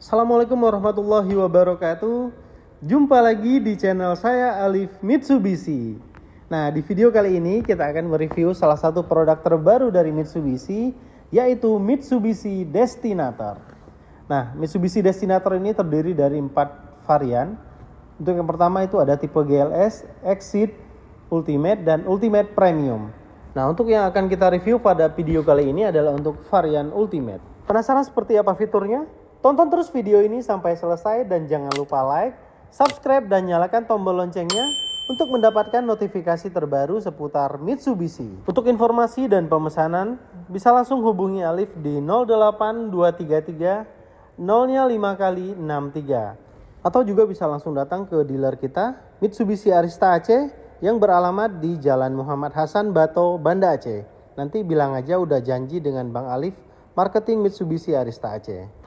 Assalamualaikum warahmatullahi wabarakatuh. Jumpa lagi di channel saya Alif Mitsubishi. Nah, di video kali ini kita akan mereview salah satu produk terbaru dari Mitsubishi, yaitu Mitsubishi Destinator. Nah, Mitsubishi Destinator ini terdiri dari 4 varian. Untuk yang pertama itu ada tipe GLS, Exit, Ultimate, dan Ultimate Premium. Nah, untuk yang akan kita review pada video kali ini adalah untuk varian Ultimate. Penasaran seperti apa fiturnya? Tonton terus video ini sampai selesai dan jangan lupa like, subscribe, dan nyalakan tombol loncengnya untuk mendapatkan notifikasi terbaru seputar Mitsubishi. Untuk informasi dan pemesanan, bisa langsung hubungi Alif di 08233 0-nya 5 kali 63. Atau juga bisa langsung datang ke dealer kita, Mitsubishi Arista Aceh, yang beralamat di Jalan Muhammad Hasan Bato, Banda Aceh. Nanti bilang aja udah janji dengan Bang Alif, marketing Mitsubishi Arista Aceh.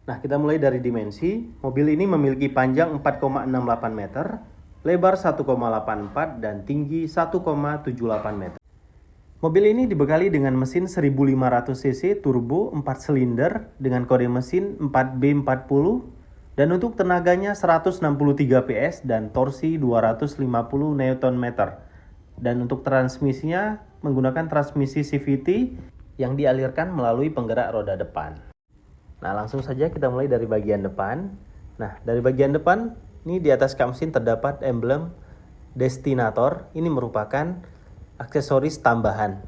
Nah, kita mulai dari dimensi. Mobil ini memiliki panjang 4,68 meter, lebar 1,84 dan tinggi 1,78 meter. Mobil ini dibekali dengan mesin 1500 cc turbo 4 silinder dengan kode mesin 4B40 dan untuk tenaganya 163 PS dan torsi 250 Nm. Dan untuk transmisinya menggunakan transmisi CVT yang dialirkan melalui penggerak roda depan. Nah, langsung saja kita mulai dari bagian depan. Nah, dari bagian depan ini di atas kap mesin terdapat emblem Destinator. Ini merupakan aksesoris tambahan.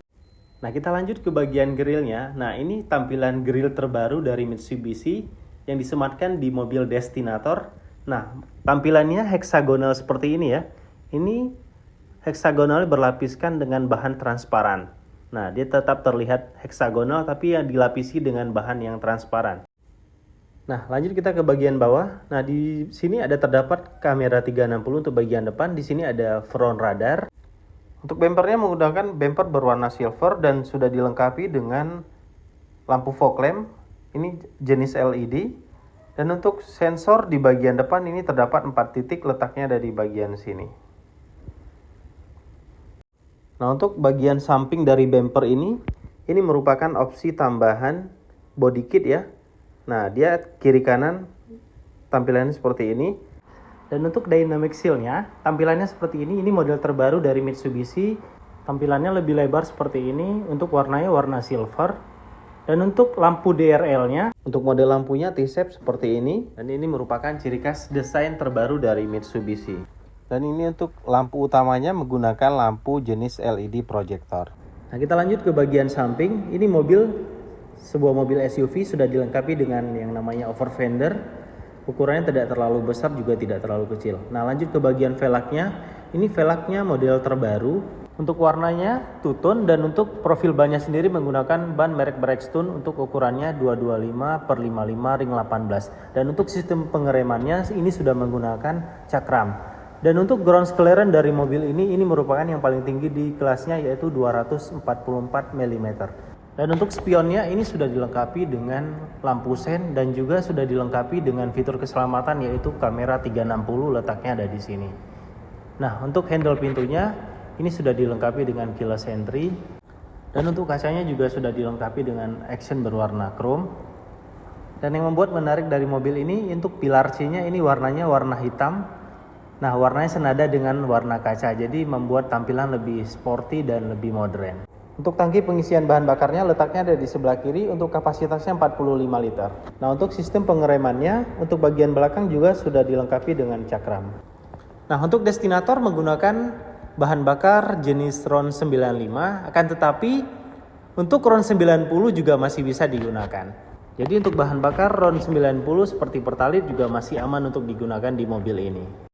Nah, kita lanjut ke bagian grillnya. Nah, ini tampilan grill terbaru dari Mitsubishi yang disematkan di mobil Destinator. Nah, tampilannya heksagonal seperti ini ya. Ini heksagonal berlapiskan dengan bahan transparan. Nah, dia tetap terlihat heksagonal tapi yang dilapisi dengan bahan yang transparan. Nah, lanjut kita ke bagian bawah. Nah, di sini ada terdapat kamera 360 untuk bagian depan. Di sini ada front radar. Untuk bempernya menggunakan bemper berwarna silver dan sudah dilengkapi dengan lampu fog lamp. Ini jenis LED. Dan untuk sensor di bagian depan ini terdapat 4 titik, letaknya ada di bagian sini. Nah, untuk bagian samping dari bumper ini merupakan opsi tambahan body kit ya. Nah, dia kiri kanan tampilannya seperti ini. Dan untuk dynamic seal-nya, tampilannya seperti ini. Ini model terbaru dari Mitsubishi. Tampilannya lebih lebar seperti ini. Untuk warnanya warna silver. Dan untuk lampu DRL-nya, untuk model lampunya T-shape seperti ini. Dan ini merupakan ciri khas desain terbaru dari Mitsubishi. Dan ini untuk lampu utamanya menggunakan lampu jenis LED projector. Nah, kita lanjut ke bagian samping. Ini sebuah mobil SUV sudah dilengkapi dengan yang namanya over fender. Ukurannya tidak terlalu besar juga tidak terlalu kecil. Nah, lanjut ke bagian velgnya. Ini velgnya model terbaru. Untuk warnanya two tone dan untuk profil bannya sendiri menggunakan ban merek Bridgestone untuk ukurannya 225/55 ring 18. Dan untuk sistem pengeremannya ini sudah menggunakan cakram. Dan untuk ground clearance dari mobil ini merupakan yang paling tinggi di kelasnya yaitu 244 mm. Dan untuk spionnya ini sudah dilengkapi dengan lampu sen dan juga sudah dilengkapi dengan fitur keselamatan yaitu kamera 360, letaknya ada di sini. Nah, untuk handle pintunya ini sudah dilengkapi dengan keyless entry. Dan untuk kacanya juga sudah dilengkapi dengan action berwarna chrome. Dan yang membuat menarik dari mobil ini untuk pilar C-nya ini warnanya warna hitam. Nah, warnanya senada dengan warna kaca, jadi membuat tampilan lebih sporty dan lebih modern. Untuk tangki pengisian bahan bakarnya letaknya ada di sebelah kiri, untuk kapasitasnya 45 liter. Nah, untuk sistem pengeremannya, untuk bagian belakang juga sudah dilengkapi dengan cakram. Nah, untuk Destinator menggunakan bahan bakar jenis RON 95, akan tetapi untuk RON 90 juga masih bisa digunakan. Jadi untuk bahan bakar RON 90 seperti Pertalite juga masih aman untuk digunakan di mobil ini.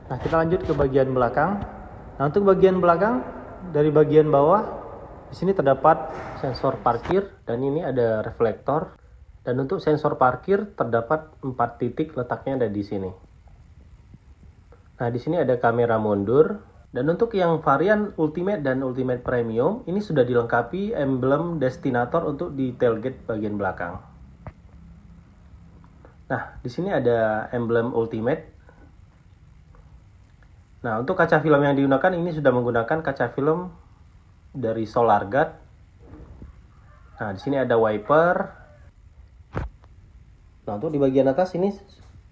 Nah, kita lanjut ke bagian belakang. Nah, untuk bagian belakang dari bagian bawah di sini terdapat sensor parkir dan ini ada reflektor. Dan untuk sensor parkir terdapat 4 titik, letaknya ada di sini. Nah, di sini ada kamera mundur. Dan untuk yang varian Ultimate dan Ultimate Premium ini sudah dilengkapi emblem Destinator untuk di tailgate bagian belakang. Nah, di sini ada emblem Ultimate. Nah, untuk kaca film yang digunakan ini sudah menggunakan kaca film dari Solar Guard. Nah, di sini ada wiper. Nah, untuk di bagian atas ini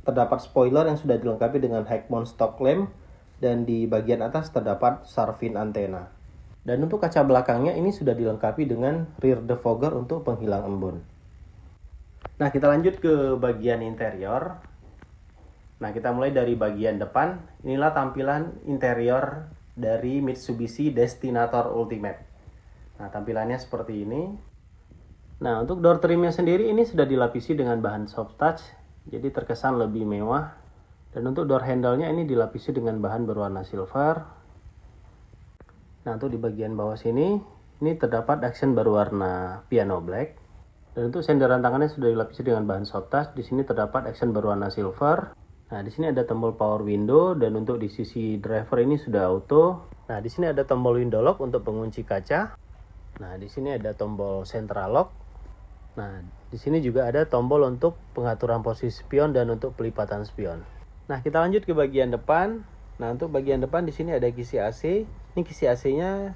terdapat spoiler yang sudah dilengkapi dengan high mount stock lamp, dan di bagian atas terdapat Sharvin antena. Dan untuk kaca belakangnya ini sudah dilengkapi dengan rear defogger untuk penghilang embun. Nah, kita lanjut ke bagian interior. Nah, kita mulai dari bagian depan. Inilah tampilan interior dari Mitsubishi Destinator Ultimate. Nah, tampilannya seperti ini. Nah, untuk door trimnya sendiri ini sudah dilapisi dengan bahan soft touch, jadi terkesan lebih mewah. Dan untuk door handle-nya ini dilapisi dengan bahan berwarna silver. Nah, untuk di bagian bawah sini, ini terdapat accent berwarna piano black. Dan untuk senderan tangannya sudah dilapisi dengan bahan soft touch. Di sini terdapat accent berwarna silver. Nah, di sini ada tombol power window, dan untuk di sisi driver ini sudah auto. Nah, di sini ada tombol window lock untuk pengunci kaca. Nah, di sini ada tombol central lock. Nah, di sini juga ada tombol untuk pengaturan posisi spion dan untuk pelipatan spion. Nah, kita lanjut ke bagian depan. Nah, untuk bagian depan di sini ada kisi AC. Ini kisi AC-nya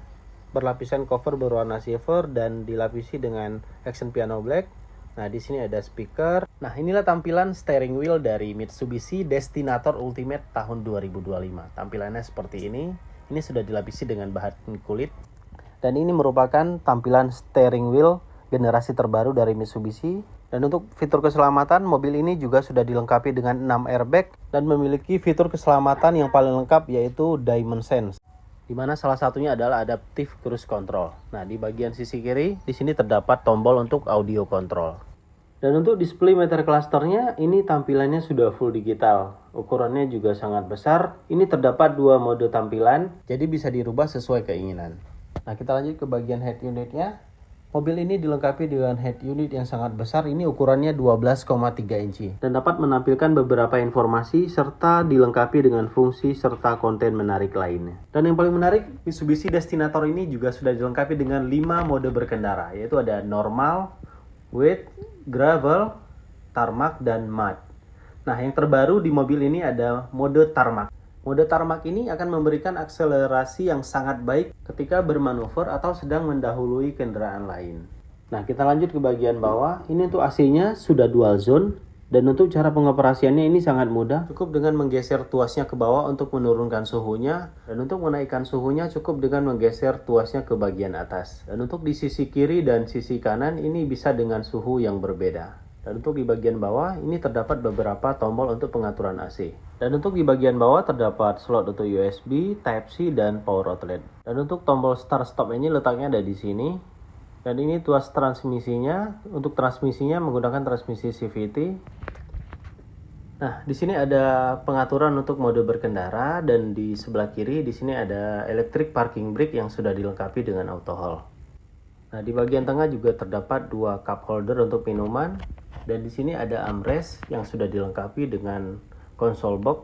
berlapisan cover berwarna silver dan dilapisi dengan accent piano black. Nah, di sini ada speaker. Nah, inilah tampilan steering wheel dari Mitsubishi Destinator Ultimate tahun 2025. Tampilannya seperti ini. Ini sudah dilapisi dengan bahan kulit. Dan ini merupakan tampilan steering wheel generasi terbaru dari Mitsubishi. Dan untuk fitur keselamatan, mobil ini juga sudah dilengkapi dengan 6 airbag dan memiliki fitur keselamatan yang paling lengkap, yaitu Diamond Sense, di mana salah satunya adalah Adaptive Cruise Control. Nah, di bagian sisi kiri di sini terdapat tombol untuk audio control. Dan untuk display meter clusternya ini tampilannya sudah full digital. Ukurannya juga sangat besar. Ini terdapat dua mode tampilan, jadi bisa dirubah sesuai keinginan. Nah, kita lanjut ke bagian head unitnya. Mobil ini dilengkapi dengan head unit yang sangat besar, ini ukurannya 12,3 inci. Dan dapat menampilkan beberapa informasi serta dilengkapi dengan fungsi serta konten menarik lainnya. Dan yang paling menarik, Mitsubishi Destinator ini juga sudah dilengkapi dengan 5 mode berkendara, yaitu ada normal, wet, gravel, tarmac, dan mud. Nah, yang terbaru di mobil ini ada mode tarmac. Mode tarmac ini akan memberikan akselerasi yang sangat baik ketika bermanuver atau sedang mendahului kendaraan lain. Nah, kita lanjut ke bagian bawah. Ini untuk AC-nya sudah dual zone. Dan untuk cara pengoperasiannya ini sangat mudah. Cukup dengan menggeser tuasnya ke bawah untuk menurunkan suhunya. Dan untuk menaikkan suhunya cukup dengan menggeser tuasnya ke bagian atas. Dan untuk di sisi kiri dan sisi kanan ini bisa dengan suhu yang berbeda. Dan untuk di bagian bawah ini terdapat beberapa tombol untuk pengaturan AC. Dan untuk di bagian bawah terdapat slot untuk USB, Type-C, dan power outlet. Dan untuk tombol start stop ini letaknya ada di sini. Dan ini tuas transmisinya. Untuk transmisinya menggunakan transmisi CVT. Nah, di sini ada pengaturan untuk mode berkendara, dan di sebelah kiri di sini ada electric parking brake yang sudah dilengkapi dengan auto hold. Nah, di bagian tengah juga terdapat dua cup holder untuk minuman. Dan di sini ada armrest yang sudah dilengkapi dengan konsol box.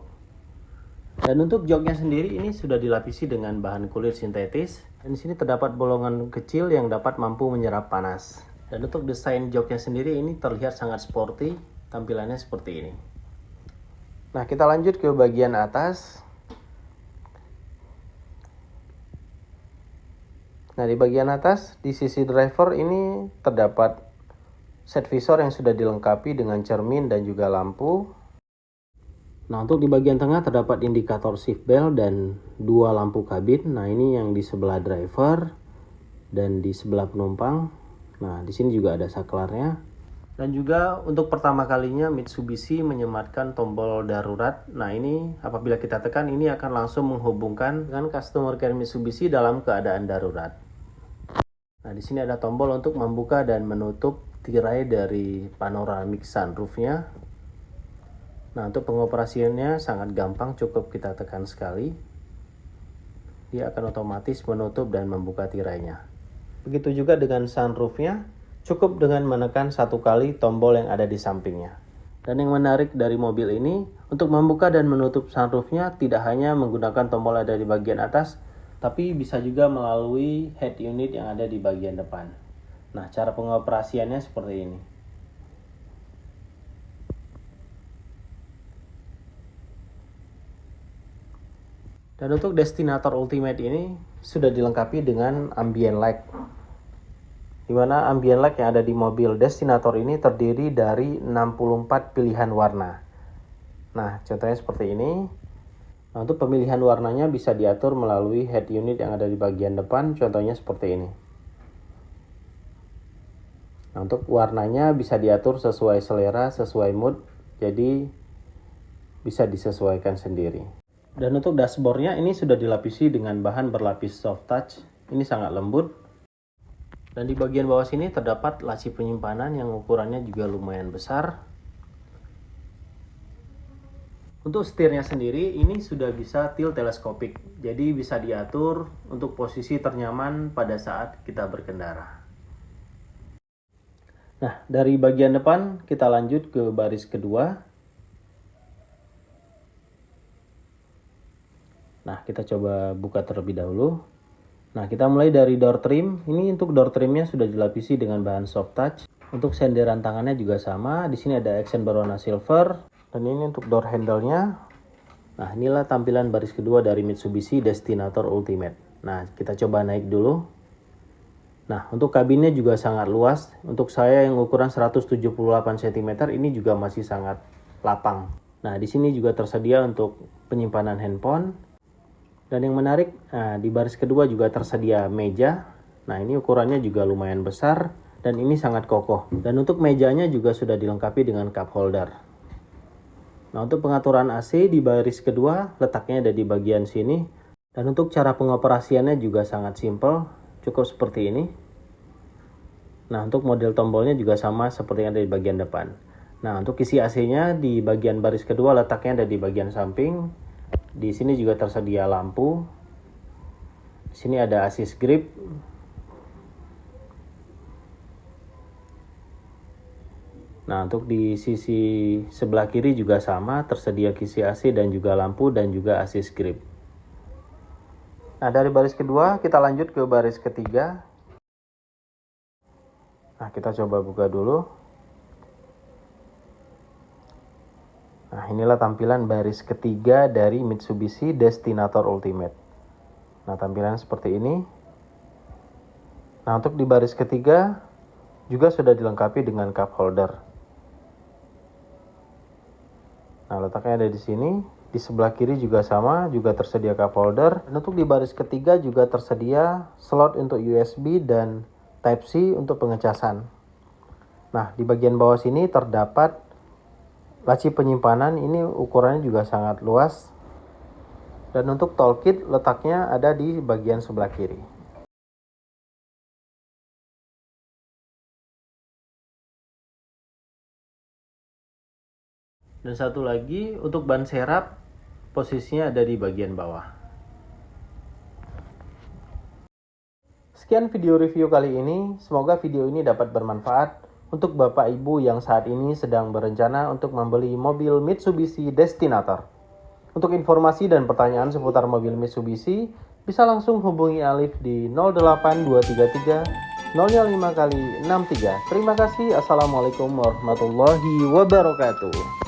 Dan untuk joknya sendiri ini sudah dilapisi dengan bahan kulit sintetis. Dan di sini terdapat bolongan kecil yang dapat mampu menyerap panas. Dan untuk desain joknya sendiri ini terlihat sangat sporty. Tampilannya seperti ini. Nah, kita lanjut ke bagian atas. Nah, di bagian atas di sisi driver ini terdapat set visor yang sudah dilengkapi dengan cermin dan juga lampu. Nah, untuk di bagian tengah terdapat indikator seat belt dan dua lampu kabin. Nah, ini yang di sebelah driver dan di sebelah penumpang. Nah, di sini juga ada saklarnya. Dan juga untuk pertama kalinya Mitsubishi menyematkan tombol darurat. Nah, ini apabila kita tekan ini akan langsung menghubungkan dengan customer care Mitsubishi dalam keadaan darurat. Nah, di sini ada tombol untuk membuka dan menutup tirai dari panoramic sunroofnya. Nah, untuk pengoperasiannya sangat gampang, cukup kita tekan sekali. Dia akan otomatis menutup dan membuka tirainya. Begitu juga dengan sunroofnya, cukup dengan menekan satu kali tombol yang ada di sampingnya. Dan yang menarik dari mobil ini, untuk membuka dan menutup sunroofnya tidak hanya menggunakan tombol yang ada di bagian atas, tapi bisa juga melalui head unit yang ada di bagian depan. Nah, cara pengoperasiannya seperti ini. Dan untuk Destinator Ultimate ini sudah dilengkapi dengan ambient light. Di mana ambient light yang ada di mobil Destinator ini terdiri dari 64 pilihan warna. Nah, contohnya seperti ini. Nah, untuk pemilihan warnanya bisa diatur melalui head unit yang ada di bagian depan, contohnya seperti ini. Nah, untuk warnanya bisa diatur sesuai selera, sesuai mood, jadi bisa disesuaikan sendiri. Dan untuk dashboardnya ini sudah dilapisi dengan bahan berlapis soft touch, ini sangat lembut. Dan di bagian bawah sini terdapat laci penyimpanan yang ukurannya juga lumayan besar. Untuk setirnya sendiri ini sudah bisa tilt teleskopik, jadi bisa diatur untuk posisi ternyaman pada saat kita berkendara. Nah, dari bagian depan kita lanjut ke baris kedua. Nah, kita coba buka terlebih dahulu. Nah, kita mulai dari door trim. Ini untuk door trimnya sudah dilapisi dengan bahan soft touch. Untuk senderan tangannya juga sama. Di sini ada accent berwarna silver. Dan ini untuk door handle-nya. Nah, inilah tampilan baris kedua dari Mitsubishi Destinator Ultimate. Nah, kita coba naik dulu. Nah, untuk kabinnya juga sangat luas. Untuk saya yang ukuran 178 cm ini juga masih sangat lapang. Nah, di sini juga tersedia untuk penyimpanan handphone. Dan yang menarik, di baris kedua juga tersedia meja. Nah, ini ukurannya juga lumayan besar dan ini sangat kokoh. Dan untuk mejanya juga sudah dilengkapi dengan cup holder. Nah, untuk pengaturan AC di baris kedua letaknya ada di bagian sini. Dan untuk cara pengoperasiannya juga sangat simpel, cukup seperti ini. Nah, untuk model tombolnya juga sama seperti yang ada di bagian depan. Nah, untuk isi AC-nya di bagian baris kedua letaknya ada di bagian samping. Di sini juga tersedia lampu. Di sini ada assist grip. Nah, untuk di sisi sebelah kiri juga sama, tersedia kisi AC dan juga lampu dan juga assist grip. Nah, dari baris kedua kita lanjut ke baris ketiga. Nah, kita coba buka dulu. Nah, inilah tampilan baris ketiga dari Mitsubishi Destinator Ultimate. Nah, tampilan seperti ini. Nah, untuk di baris ketiga juga sudah dilengkapi dengan cup holder. Nah, letaknya ada di sini. Di sebelah kiri juga sama, juga tersedia cup holder. Dan untuk di baris ketiga juga tersedia slot untuk USB dan Type-C untuk pengecasan. Nah, di bagian bawah sini terdapat laci penyimpanan, ini ukurannya juga sangat luas. Dan untuk toolkit letaknya ada di bagian sebelah kiri. Dan satu lagi, untuk ban serap posisinya ada di bagian bawah. Sekian video review kali ini, semoga video ini dapat bermanfaat untuk Bapak Ibu yang saat ini sedang berencana untuk membeli mobil Mitsubishi Destinator. Untuk informasi dan pertanyaan seputar mobil Mitsubishi, bisa langsung hubungi Alif di 08233 005 kali 63. Terima kasih. Assalamualaikum warahmatullahi wabarakatuh.